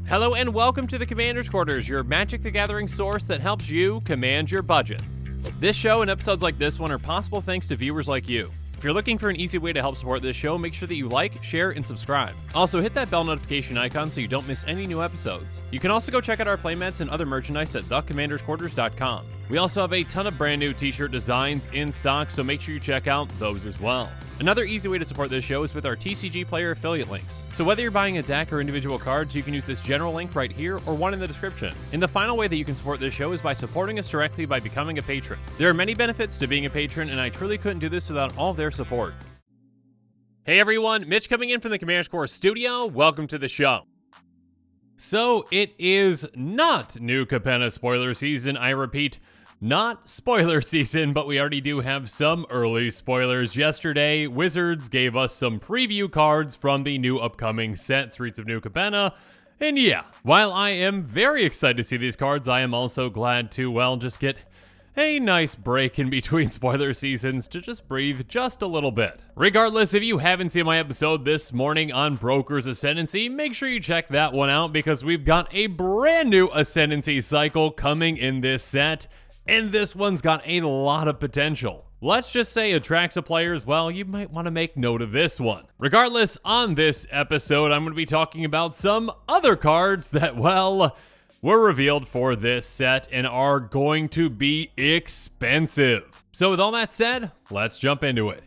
Hello and welcome to the Commander's Quarters, your Magic the Gathering source that helps you command your budget. This show and episodes like this one are possible thanks to viewers like you. If you're looking for an easy way to help support this show, make sure that you like, share, and subscribe. Also, hit that bell notification icon so you don't miss any new episodes. You can also go check out our playmats and other merchandise at thecommandersquarters.com. We also have a ton of brand new t-shirt designs in stock, so make sure you check out those as well. Another easy way to support this show is with our TCG Player affiliate links. So whether you're buying a deck or individual cards, you can use this general link right here or one in the description. And the final way that you can support this show is by supporting us directly by becoming a patron. There are many benefits to being a patron, and I truly couldn't do this without all of their support. Hey everyone, Mitch coming in from the Commander's Core studio. Welcome to the show. So it is not new Capenna spoiler season, I repeat. Not spoiler season, but we already do have some early spoilers. Yesterday, Wizards gave us some preview cards from the new upcoming set, Streets of New Capenna. And yeah, while I am very excited to see these cards, I am also glad to, well, just get a nice break in between spoiler seasons to just breathe just a little bit. Regardless, if you haven't seen my episode this morning on Broker's Ascendancy, make sure you check that one out because we've got a brand new Ascendancy cycle coming in this set. And this one's got a lot of potential. Let's just say Atraxa players, well, you might want to make note of this one. Regardless, on this episode, I'm going to be talking about some other cards that, well, were revealed for this set and are going to be expensive. So with all that said, let's jump into it.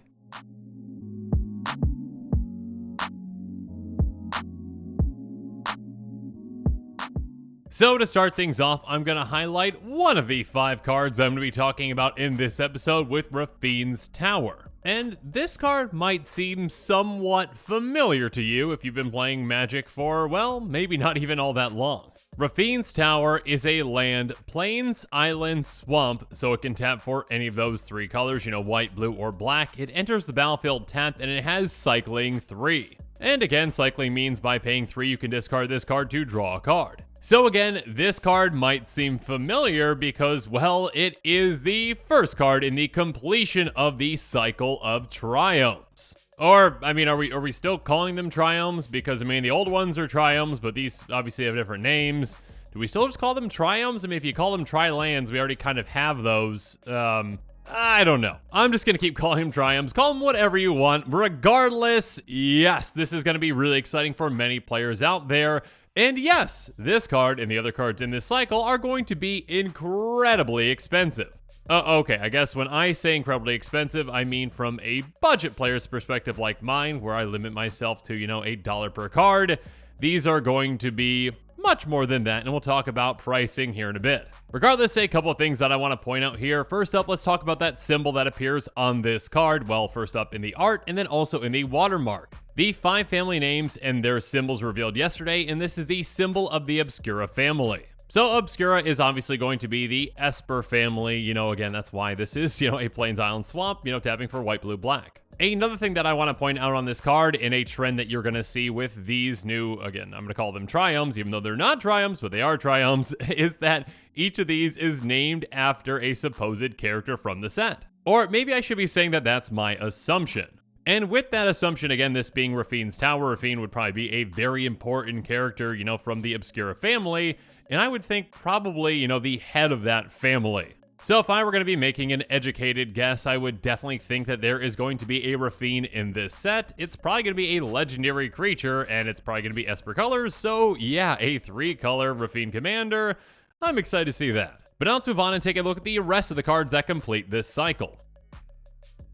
So to start things off, I'm going to highlight one of the 5 cards I'm going to be talking about in this episode with Raffine's Tower. And this card might seem somewhat familiar to you if you've been playing Magic for, well, maybe not even all that long. Raffine's Tower is a land, plains, island, swamp, so it can tap for any of those 3 colors, white, blue, or black. It enters the battlefield tapped, and it has cycling 3. And again, cycling means by paying 3, you can discard this card to draw a card. So again, this card might seem familiar because, well, it is the first card in the completion of the cycle of Triomes. Or, I mean, are we still calling them Triomes? Because, I mean, the old ones are Triomes, but these obviously have different names. Do we still just call them Triomes? I mean, if you call them Tri-Lands, we already kind of have those. I don't know. I'm just going to keep calling them Triomes. Call them whatever you want. Regardless, yes, this is going to be really exciting for many players out there. And yes, this card and the other cards in this cycle are going to be incredibly expensive. Okay, I guess when I say incredibly expensive, I mean from a budget player's perspective like mine, where I limit myself to, $8 per card. These are going to be much more than that, and we'll talk about pricing here in a bit. Regardless, a couple of things that I want to point out here. First up, let's talk about that symbol that appears on this card. Well, first up in the art, and then also in the watermark. The 5 family names and their symbols revealed yesterday, and this is the symbol of the Obscura family. So Obscura is obviously going to be the Esper family. Again, that's why this is, a Plains Island Swamp, tapping for white, blue, black. Another thing that I want to point out on this card, in a trend that you're going to see with these new, again, I'm going to call them Triomes, even though they're not Triomes, but they are Triomes, is that each of these is named after a supposed character from the set. Or maybe I should be saying that that's my assumption. And with that assumption, again, this being Raffine's Tower, Raffine would probably be a very important character, from the Obscura family, and I would think probably, the head of that family. So if I were going to be making an educated guess, I would definitely think that there is going to be a Raffine in this set. It's probably going to be a legendary creature, and it's probably going to be Esper colors, so yeah, a 3-color Raffine Commander. I'm excited to see that. But now let's move on and take a look at the rest of the cards that complete this cycle.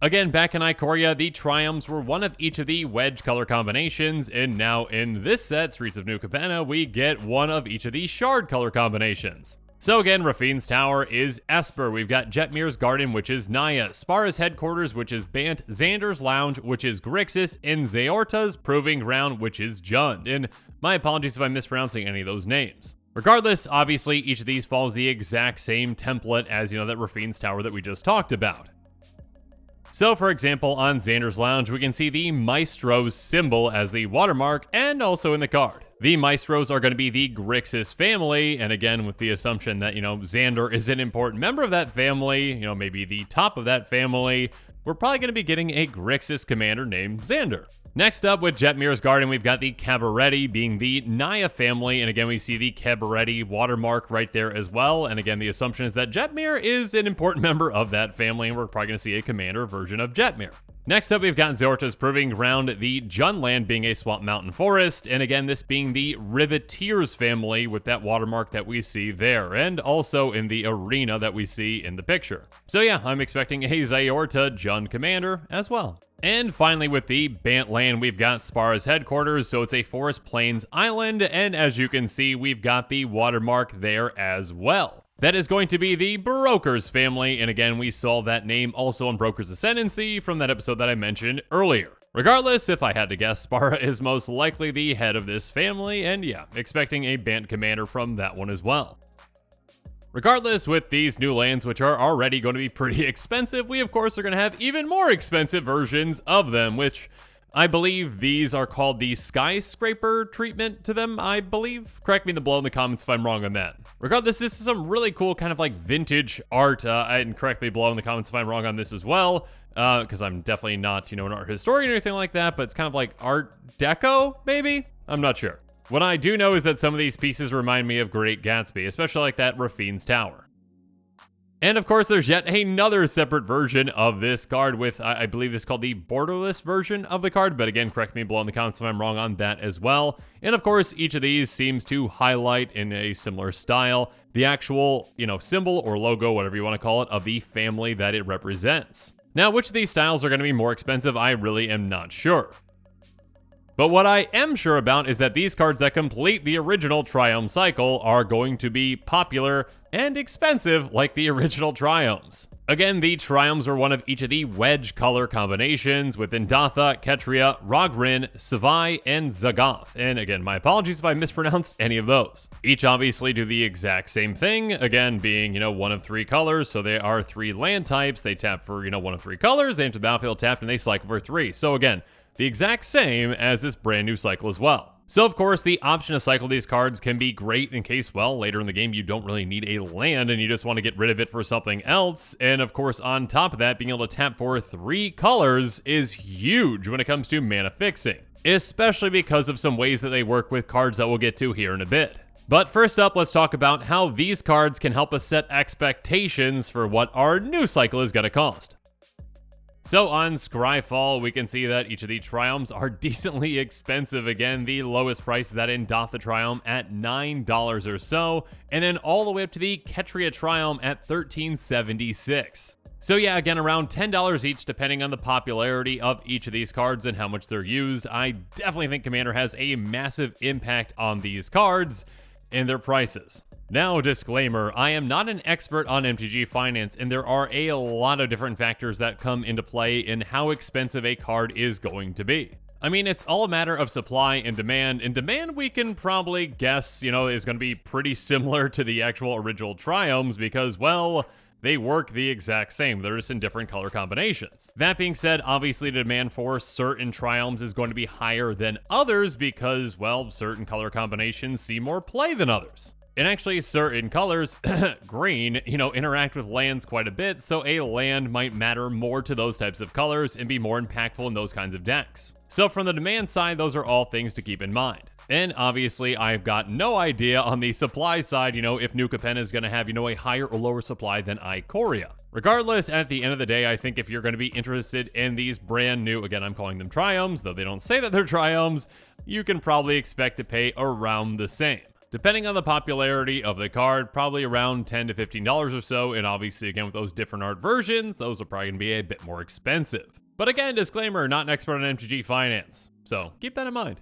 Again, back in Ikoria, the Triomes were one of each of the wedge color combinations, and now in this set, Streets of New Capenna, we get one of each of the shard color combinations. So again, Raffine's Tower is Esper. We've got Jetmir's Garden, which is Naya, Spara's Headquarters, which is Bant, Xander's Lounge, which is Grixis, and Ziaota's Proving Ground, which is Jund. And my apologies if I'm mispronouncing any of those names. Regardless, obviously, each of these follows the exact same template as, that Raffine's Tower that we just talked about. So, for example, on Xander's Lounge, we can see the Maestro's symbol as the watermark and also in the card. The Maestros are going to be the Grixis family, and again, with the assumption that, Xander is an important member of that family, maybe the top of that family, we're probably going to be getting a Grixis commander named Xander. Next up with Jetmir's Garden, we've got the Cabaretti being the Naya family, and again we see the Cabaretti watermark right there as well, and again the assumption is that Jetmir is an important member of that family, and we're probably going to see a commander version of Jetmir. Next up, we've got Ziatora's Proving Ground, the Junland being a Swamp Mountain Forest, and again, this being the Riveteers family with that watermark that we see there, and also in the arena that we see in the picture. So yeah, I'm expecting a Ziatora Jun commander as well. And finally, with the Bantland, we've got Spara's headquarters, so it's a Forest Plains island, and as you can see, we've got the watermark there as well. That is going to be the Brokers family, and again, we saw that name also on Broker's Ascendancy from that episode that I mentioned earlier. Regardless, if I had to guess, Spara is most likely the head of this family, and yeah, expecting a Bant commander from that one as well. Regardless, with these new lands, which are already going to be pretty expensive, we of course are going to have even more expensive versions of them, which I believe these are called the skyscraper treatment to them, I believe. Correct me below in the comments if I'm wrong on that. Regardless, this is some really cool kind of like vintage art, and correct me below in the comments if I'm wrong on this as well, because I'm definitely not, an art historian or anything like that, but it's kind of like Art Deco, maybe? I'm not sure. What I do know is that some of these pieces remind me of Great Gatsby, especially like that Raffine's Tower. And of course, there's yet another separate version of this card with, I believe it's called the borderless version of the card, but again, correct me below in the comments if I'm wrong on that as well. And of course, each of these seems to highlight in a similar style the actual, symbol or logo, whatever you want to call it, of the family that it represents. Now, which of these styles are going to be more expensive, I really am not sure. But what I am sure about is that these cards that complete the original Triome cycle are going to be popular and expensive like the original Triomes. Again, the Triomes are one of each of the wedge color combinations with Indatha, Ketria, Rogrin, Savai, and Zagoth. And again, my apologies if I mispronounced any of those. Each obviously do the exact same thing, again being, one of 3 colors, so they are 3 land types. They tap for, one of 3 colors, they enter the battlefield tapped, and they cycle for 3. So again, the exact same as this brand new cycle as well. So of course, the option to cycle these cards can be great in case, well, later in the game you don't really need a land and you just want to get rid of it for something else. And of course, on top of that, being able to tap for 3 colors is huge when it comes to mana fixing, especially because of some ways that they work with cards that we'll get to here in a bit. But first up, let's talk about how these cards can help us set expectations for what our new cycle is going to cost. So on Scryfall, we can see that each of the Triomes are decently expensive. Again, the lowest price is that Indatha Triome at $9 or so, and then all the way up to the Ketria Triome at $13.76. So yeah, again, around $10 each depending on the popularity of each of these cards and how much they're used. I definitely think Commander has a massive impact on these cards and their prices. Now, disclaimer, I am not an expert on MTG finance, and there are a lot of different factors that come into play in how expensive a card is going to be. I mean, it's all a matter of supply and demand. And demand, we can probably guess, is going to be pretty similar to the actual original Triomes because, well, they work the exact same. They're just in different color combinations. That being said, obviously the demand for certain Triomes is going to be higher than others because, well, certain color combinations see more play than others. And actually, certain colors, green, interact with lands quite a bit, so a land might matter more to those types of colors and be more impactful in those kinds of decks. So from the demand side, those are all things to keep in mind. And obviously, I've got no idea on the supply side, if new Capenna is going to have, a higher or lower supply than Ikoria. Regardless, at the end of the day, I think if you're going to be interested in these brand new, again, I'm calling them Triomes, though they don't say that they're Triomes, you can probably expect to pay around the same. Depending on the popularity of the card, probably around $10 to $15 or so, and obviously, again, with those different art versions, those are probably going to be a bit more expensive. But again, disclaimer, not an expert on MTG finance, so keep that in mind.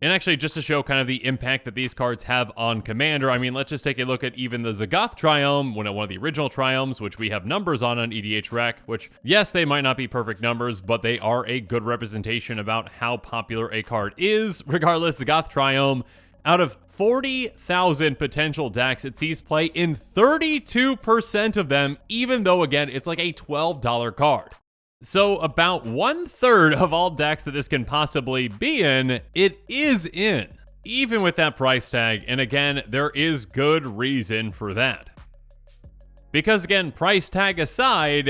And actually, just to show kind of the impact that these cards have on Commander, I mean, let's just take a look at even the Zagoth Triome, one of the original Triomes, which we have numbers on EDH Rec, which, yes, they might not be perfect numbers, but they are a good representation about how popular a card is. Regardless, Zagoth Triome, out of 40,000 potential decks, it sees play in 32% of them, even though, again, it's like a $12 card. So about 1/3 of all decks that this can possibly be in, it is in, even with that price tag. And again, there is good reason for that. Because again, price tag aside,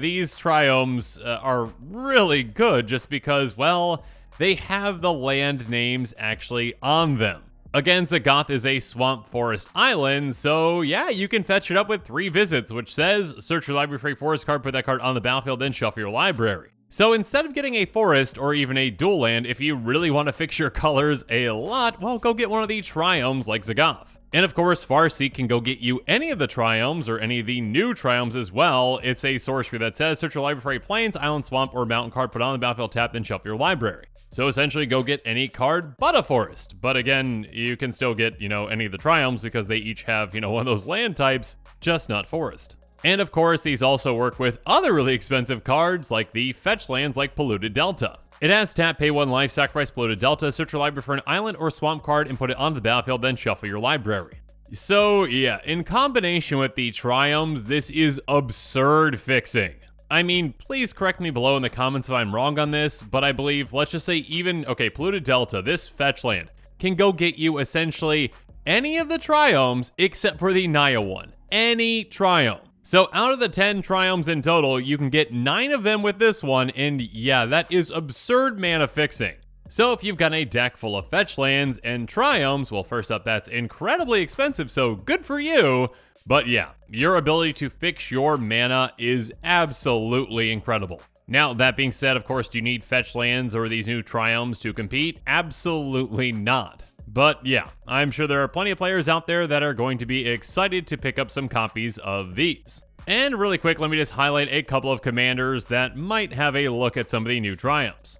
these Triomes are really good just because, well, they have the land names actually on them. Again, Zagoth is a swamp forest island, so yeah, you can fetch it up with 3 visits, which says, search your library for a forest card, put that card on the battlefield, then shuffle your library. So instead of getting a forest or even a dual land, if you really want to fix your colors a lot, well, go get one of the Triomes like Zagoth. And of course, Farseek can go get you any of the Triomes or any of the new Triomes as well. It's a sorcery that says, search your library for a plains, island, swamp, or mountain card, put on the battlefield, tap, then shuffle your library. So essentially go get any card but a forest. But again, you can still get, any of the Triomes because they each have, one of those land types, just not forest. And of course, these also work with other really expensive cards like the fetch lands like Polluted Delta. It has tap, pay 1 life, sacrifice Polluted Delta, search your library for an island or swamp card and put it onto the battlefield, then shuffle your library. So yeah, in combination with the Triomes, this is absurd fixing. I mean, please correct me below in the comments if I'm wrong on this, but I believe, let's just say Polluted Delta, this fetch land, can go get you essentially any of the Triomes except for the Naya one. Any Triome. So out of the 10 Triomes in total, you can get 9 of them with this one, and yeah, that is absurd mana fixing. So if you've got a deck full of fetch lands and Triomes, well, first up, that's incredibly expensive, so good for you. But yeah, your ability to fix your mana is absolutely incredible. Now, that being said, of course, do you need fetch lands or these new Triomes to compete? Absolutely not. But yeah, I'm sure there are plenty of players out there that are going to be excited to pick up some copies of these. And really quick, let me just highlight a couple of commanders that might have a look at some of the new Triomes.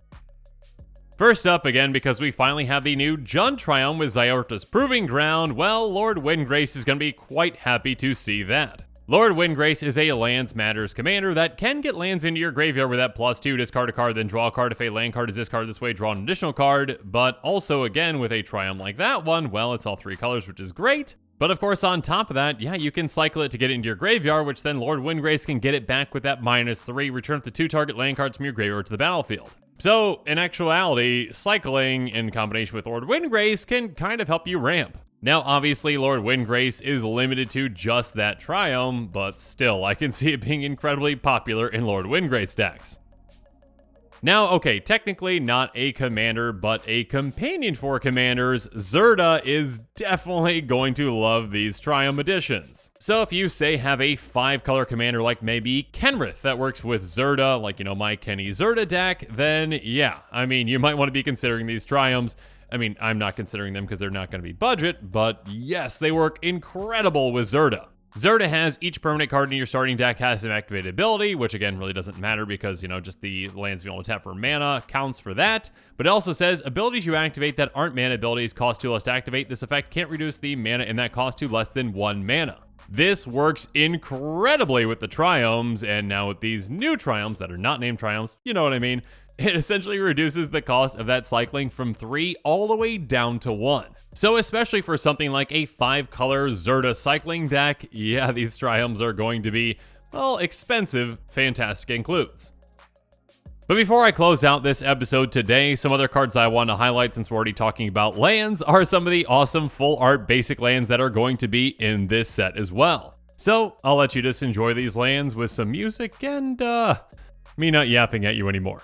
First up, again, because we finally have the new Jund Triome with Ziora's Proving Ground, well, Lord Windgrace is going to be quite happy to see that. Lord Windgrace is a Lands Matters commander that can get lands into your graveyard with that +2, discard a card, then draw a card. If a land card is discarded this way, draw an additional card. But also, again, with a Triome like that one, well, it's all 3 colors, which is great. But of course, on top of that, yeah, you can cycle it to get it into your graveyard, which then Lord Windgrace can get it back with that -3, return up to 2 target land cards from your graveyard to the battlefield. So, in actuality, cycling in combination with Lord Windgrace can kind of help you ramp. Now, obviously, Lord Windgrace is limited to just that Triome, but still, I can see it being incredibly popular in Lord Windgrace decks. Now, okay, technically not a commander, but a companion for commanders, Zirda is definitely going to love these Triome editions. So if you, say, have a 5-color commander like maybe Kenrith that works with Zirda, like, my Kenny Zirda deck, then yeah, I mean, you might want to be considering these Triomes. I mean, I'm not considering them because they're not going to be budget, but yes, they work incredible with Zirda. Zirda has each permanent card in your starting deck has an activated ability, which again really doesn't matter because, just the lands being able to tap for mana counts for that. But it also says abilities you activate that aren't mana abilities cost 2 less to activate. This effect can't reduce the mana in that cost to less than 1 mana. This works incredibly with the Triomes, and now with these new Triomes that are not named Triomes, you know what I mean. It essentially reduces the cost of that cycling from 3 all the way down to 1. So especially for something like a 5-color Zirda cycling deck, yeah, these Triomes are going to be, well, expensive, fantastic includes. But before I close out this episode today, some other cards I want to highlight since we're already talking about lands are some of the awesome full art basic lands that are going to be in this set as well. So I'll let you just enjoy these lands with some music and me not yapping at you anymore.